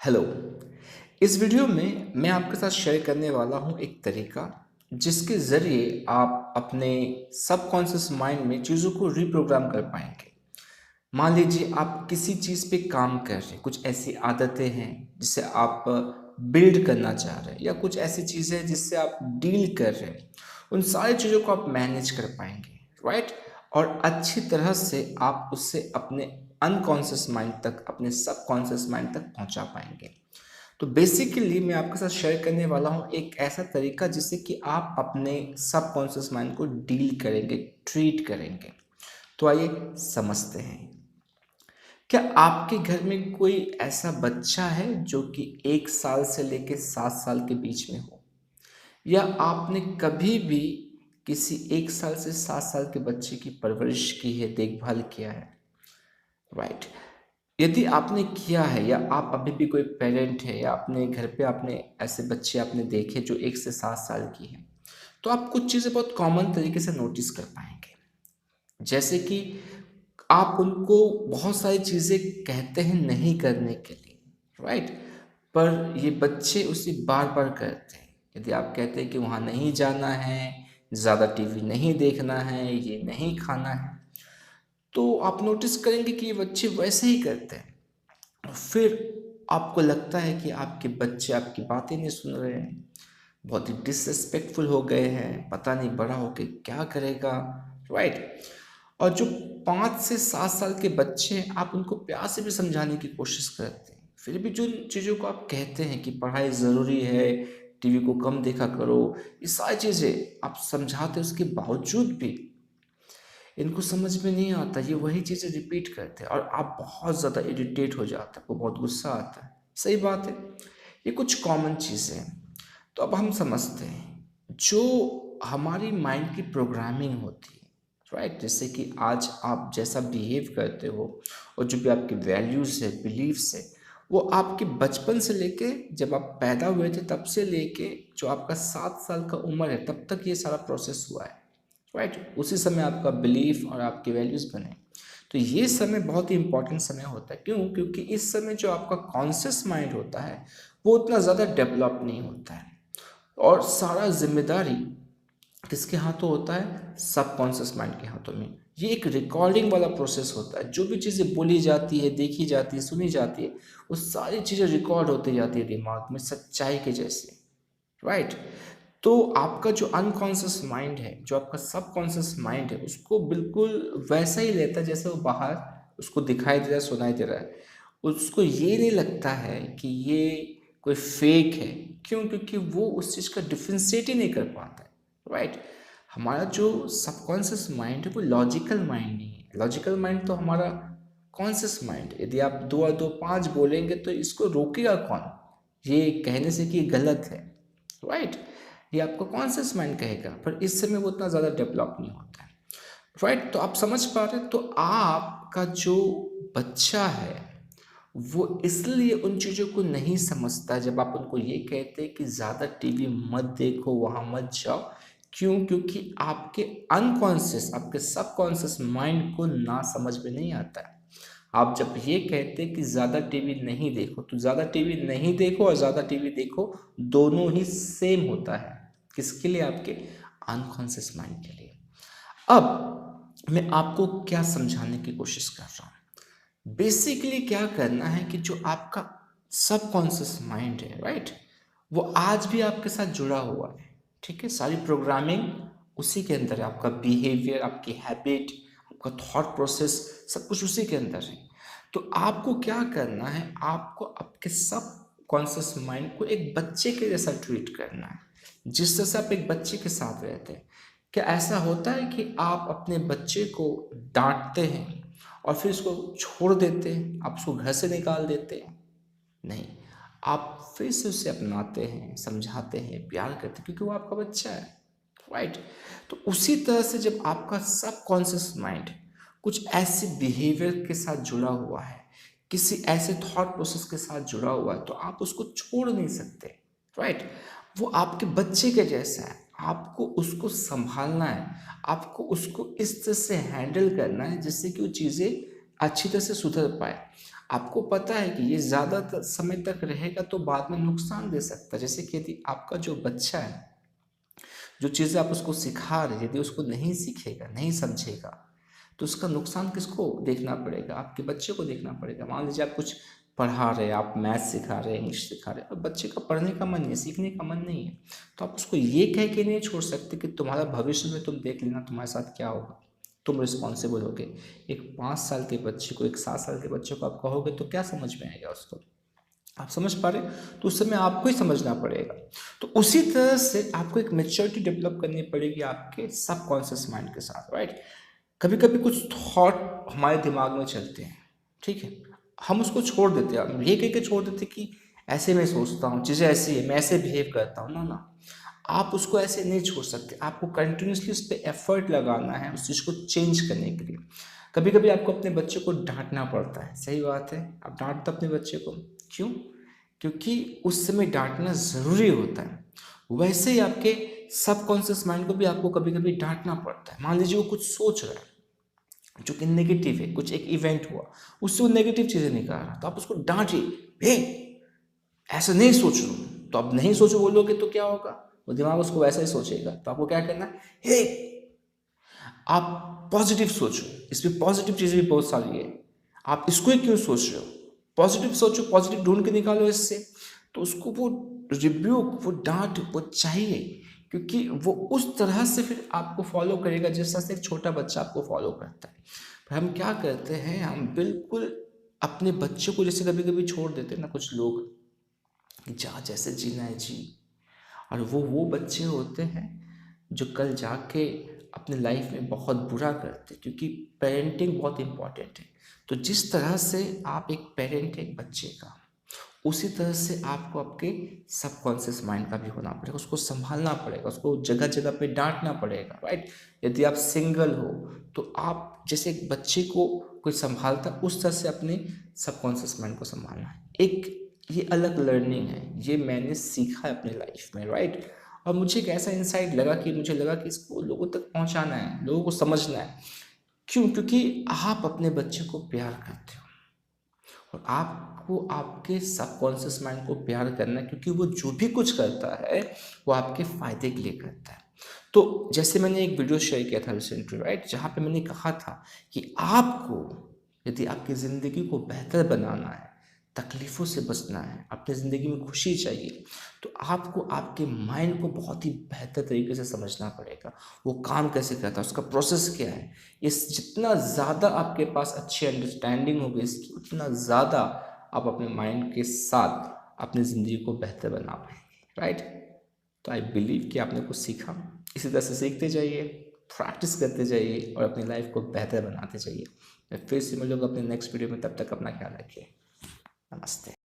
Hello. इस video में मैं आपके साथ शेयर करने वाला हूँ एक तरीका जिसके ज़रिए आप अपने सबकॉन्शियस माइंड में चीज़ों को रीप्रोग्राम कर पाएंगे। मान लीजिए आप किसी चीज़ पे काम कर रहे हैं, कुछ ऐसी आदतें हैं जिसे आप बिल्ड करना चाह रहे हैं या कुछ ऐसी चीज़ें हैं जिससे आप डील कर रहे हैं, उन सारी चीज़ों को आप मैनेज कर पाएंगे, राइट। और अच्छी तरह से आप उससे अपने अनकॉन्शियस माइंड तक, अपने सबकॉन्शियस माइंड तक पहुंचा पाएंगे। तो बेसिकली मैं आपके साथ शेयर करने वाला हूँ एक ऐसा तरीका जिससे कि आप अपने सबकॉन्शियस माइंड को डील करेंगे, ट्रीट करेंगे। तो आइए समझते हैं। क्या आपके घर में कोई ऐसा बच्चा है जो कि 1 साल से लेकर 7 साल के बीच में हो, या आपने कभी भी किसी 1 साल से 7 साल के बच्चे की परवरिश की है, देखभाल किया है, राइट। यदि आपने किया है या आप अभी भी कोई पेरेंट है या अपने घर पे आपने ऐसे बच्चे आपने देखे जो 1 से 7 साल की हैं, तो आप कुछ चीज़ें बहुत कॉमन तरीके से नोटिस कर पाएंगे। जैसे कि आप उनको बहुत सारी चीज़ें कहते हैं नहीं करने के लिए, राइट, पर ये बच्चे उसे बार बार करते हैं। यदि आप कहते हैं कि वहाँ नहीं जाना है, ज़्यादा टीवी नहीं देखना है, ये नहीं खाना है, तो आप नोटिस करेंगे कि ये बच्चे वैसे ही करते हैं। फिर आपको लगता है कि आपके बच्चे आपकी बातें नहीं सुन रहे हैं, बहुत ही डिसरिस्पेक्टफुल हो गए हैं, पता नहीं बड़ा होके क्या करेगा, राइट। और जो 5 से 7 साल के बच्चे हैं, आप उनको प्यार से भी समझाने की कोशिश करते हैं, फिर भी जो चीज़ों को आप कहते हैं कि पढ़ाई ज़रूरी है, टीवी को कम देखा करो, ये सारी चीज़ें आप समझाते हैं, उसके बावजूद भी इनको समझ में नहीं आता, ये वही चीज़ें रिपीट करते हैं और आप बहुत ज़्यादा इरिटेट हो जाते हैं, आपको बहुत गुस्सा आता है। सही बात है, ये कुछ कॉमन चीज़ें हैं। तो अब हम समझते हैं जो हमारी माइंड की प्रोग्रामिंग होती है, राइट। जैसे कि आज आप जैसा बिहेव करते हो और जो भी आपकी वैल्यूज़ है, बिलीव्स है, वो आपके बचपन से लेके जब आप पैदा हुए थे तब से लेके जो आपका 7 साल का उम्र है तब तक ये सारा प्रोसेस हुआ है, राइट। उसी समय आपका बिलीफ और आपके वैल्यूज़ बने। तो ये समय बहुत ही इंपॉर्टेंट समय होता है। क्यों? क्योंकि इस समय जो आपका कॉन्शियस माइंड होता है वो उतना ज़्यादा डेवलप नहीं होता है, और सारा जिम्मेदारी किसके हाथों होता है? सबकॉन्शियस माइंड के हाथों में। ये एक रिकॉर्डिंग वाला प्रोसेस होता है। जो भी चीज़ें बोली जाती है, देखी जाती है, सुनी जाती है, वो सारी चीज़ें रिकॉर्ड होती जाती है दिमाग में सच्चाई के जैसे, राइट। तो आपका जो अनकॉन्शियस माइंड है, जो आपका सबकॉन्शियस माइंड है, उसको बिल्कुल वैसा ही लेता है जैसे वो बाहर उसको दिखाई दे रहा है, सुनाई दे रहा है। उसको ये नहीं लगता है कि ये कोई फेक है। क्यों? क्योंकि वो उस चीज़ का डिफ्रेंशिएट ही नहीं कर पाता है, राइट। हमारा जो सबकॉन्शियस माइंड है वो लॉजिकल माइंड नहीं है। लॉजिकल माइंड तो हमारा कॉन्शियस माइंड। यदि आप 2 और 2 5 बोलेंगे तो इसको रोकेगा कौन? ये कहने से कि ये गलत है, राइट। ये आपका कॉन्शियस माइंड कहेगा, पर इस समय वो उतना ज़्यादा डेवलप नहीं होता है, राइट। तो आप समझ पा रहे हैं? तो आपका जो बच्चा है वो इसलिए उन चीज़ों को नहीं समझता जब आप उनको ये कहते हैं कि ज़्यादा टीवी मत देखो, वहाँ मत जाओ। क्यों? क्योंकि आपके अनकॉन्शियस, आपके सबकॉन्शियस माइंड को ना समझ में नहीं आता है। आप जब ये कहते हैं कि ज़्यादा टीवी नहीं देखो, तो ज़्यादा टीवी नहीं देखो और ज़्यादा टीवी देखो दोनों ही सेम होता है। किसके लिए? आपके अनकॉन्शियस माइंड के लिए। अब मैं आपको क्या समझाने की कोशिश कर रहा हूँ। बेसिकली क्या करना है कि जो आपका सबकॉन्शियस माइंड है, राइट, वो आज भी आपके साथ जुड़ा हुआ है, ठीक है। सारी प्रोग्रामिंग उसी के अंदर है, आपका बिहेवियर, आपकी हैबिट, आपका थॉट प्रोसेस, सब कुछ उसी के अंदर है। तो आपको क्या करना है? आपको आपके सब कॉन्शियस माइंड को एक बच्चे के जैसा ट्रीट करना है, जिस तरह से आप एक बच्चे के साथ रहते हैं। क्या ऐसा होता है कि आप अपने बच्चे को डांटते हैं और फिर उसको छोड़ देते हैं, आप उसको घर से निकाल देते हैं? नहीं, आप फिर से उसे अपनाते हैं, समझाते हैं, प्यार करते हैं, क्योंकि वो आपका बच्चा है, राइट। तो उसी तरह से जब आपका सबकॉन्शियस माइंड कुछ ऐसे बिहेवियर के साथ जुड़ा हुआ है, किसी ऐसे थॉट प्रोसेस के साथ जुड़ा हुआ है, तो आप उसको छोड़ नहीं सकते, राइट। वो आपके बच्चे के जैसा है, आपको उसको संभालना है, आपको उसको इस तरह से हैंडल करना है जिससे कि वो चीज़ें अच्छी तरह से सुधर पाए। आपको पता है कि ये ज़्यादा समय तक रहेगा तो बाद में नुकसान दे सकता है। जैसे कि यदि आपका जो बच्चा है, जो चीज़ें आप उसको सिखा रहे हैं, यदि उसको नहीं सीखेगा, नहीं समझेगा, तो उसका नुकसान किसको देखना पड़ेगा? आपके बच्चे को देखना पड़ेगा। मान लीजिए आप कुछ पढ़ा रहे हैं, आप मैथ्स सिखा रहे हैं, इंग्लिश सिखा रहे हैं, और बच्चे का पढ़ने का मन नहीं है, सीखने का मन नहीं है, तो आप उसको ये कह के नहीं छोड़ सकते कि तुम्हारा भविष्य में तुम देख लेना तुम्हारे साथ क्या होगा, तुम रिस्पॉन्सिबल होगे। एक 5 साल के बच्चे को, एक 7 साल के बच्चे को आप कहोगे तो क्या समझ में आएगा उसको? आप समझ पा रहे? तो उस समय आपको ही समझना पड़ेगा। तो उसी तरह से आपको एक मैच्योरिटी डेवलप करनी पड़ेगी आपके सबकॉन्शियस माइंड के साथ, राइट? कभी कभी कुछ थॉट हमारे दिमाग में चलते हैं, ठीक है, हम उसको छोड़ देते हैं, हम ये कह के छोड़ देते कि ऐसे मैं सोचता हूँ, चीज़ें ऐसी है, मैं ऐसे बिहेव करता हूँ। ना ना, आप उसको ऐसे नहीं छोड़ सकते, आपको कंटिन्यूसली उस पर एफर्ट लगाना है उस चीज़ को चेंज करने के लिए। कभी कभी आपको अपने बच्चे को डांटना पड़ता है, सही बात है, आप डांटते अपने बच्चे को, क्यों? क्योंकि उस समय डांटना ज़रूरी होता है। वैसे ही आपके सबकॉन्शियस माइंड को भी आपको कभी कभी डांटना पड़ता है। मान लीजिए वो कुछ सोच रहा है जो कि नेगेटिव है, कुछ एक इवेंट हुआ, उससे वो नेगेटिव चीज़ें निकाल रहा है, तो आप उसको डांटिए, हे ऐसा नहीं सोच लो। तो अब नहीं सोचो बोलोगे तो क्या होगा? वो दिमाग उसको वैसा ही सोचेगा। तो आपको क्या करना है, हे आप पॉजिटिव सोचो, इसमें पॉजिटिव चीज़ें भी बहुत सारी है, आप इसको ही क्यों सोच रहे हो? पॉजिटिव सोचो, पॉजिटिव ढूंढ के निकालो इससे। तो उसको वो रिब्यूक, वो डांट, वो चाहिए, क्योंकि वो उस तरह से फिर आपको फॉलो करेगा जिस तरह से एक छोटा बच्चा आपको फॉलो करता है। पर हम क्या करते हैं, हम बिल्कुल अपने बच्चे को जैसे कभी कभी छोड़ देते हैं ना कुछ लोग, कि जा जैसे जीना है जी। और वो बच्चे होते हैं जो कल जाके अपने लाइफ में बहुत बुरा करते हैं, क्योंकि पेरेंटिंग बहुत इम्पॉर्टेंट है। तो जिस तरह से आप एक पेरेंट है एक बच्चे का, उसी तरह से आपको आपके सबकॉन्शियस माइंड का भी होना पड़ेगा, उसको संभालना पड़ेगा, उसको जगह जगह पे डांटना पड़ेगा, राइट? यदि आप सिंगल हो तो आप जैसे एक बच्चे को कोई संभालता, उस तरह से अपने सबकॉन्शियस माइंड को संभालना है। एक ये अलग लर्निंग है, ये मैंने सीखा है अपनी लाइफ में, राइट? और मुझे एक ऐसा इंसाइट लगा कि मुझे लगा कि इसको लोगों तक पहुंचाना है, लोगों को समझना है। क्यों? क्योंकि आप अपने बच्चे को प्यार करते हो, और आपको आपके सबकॉन्शियस माइंड को प्यार करना है, क्योंकि वो जो भी कुछ करता है वो आपके फायदे के लिए करता है। तो जैसे मैंने एक वीडियो शेयर किया था रिसेंटली, राइट, जहाँ पे मैंने कहा था कि आपको यदि आपकी ज़िंदगी को बेहतर बनाना है, तकलीफ़ों से बचना है, अपनी ज़िंदगी में खुशी चाहिए, तो आपको आपके माइंड को बहुत ही बेहतर तरीके से समझना पड़ेगा। वो काम कैसे करता है, उसका प्रोसेस क्या है। इस जितना ज़्यादा आपके पास अच्छी अंडरस्टैंडिंग होगी इसकी, उतना ज़्यादा आप अपने माइंड के साथ अपनी ज़िंदगी को बेहतर बना पाएंगे, राइट? तो आई बिलीव कि आपने कुछ सीखा। इसी तरह से सीखते जाइए, प्रैक्टिस करते जाइए और अपनी लाइफ को बेहतर बनाते जाइए। मैं फिर से मिलूंगा अपने नेक्स्ट वीडियो में, तब तक अपना ख्याल रखिए। नमस्ते।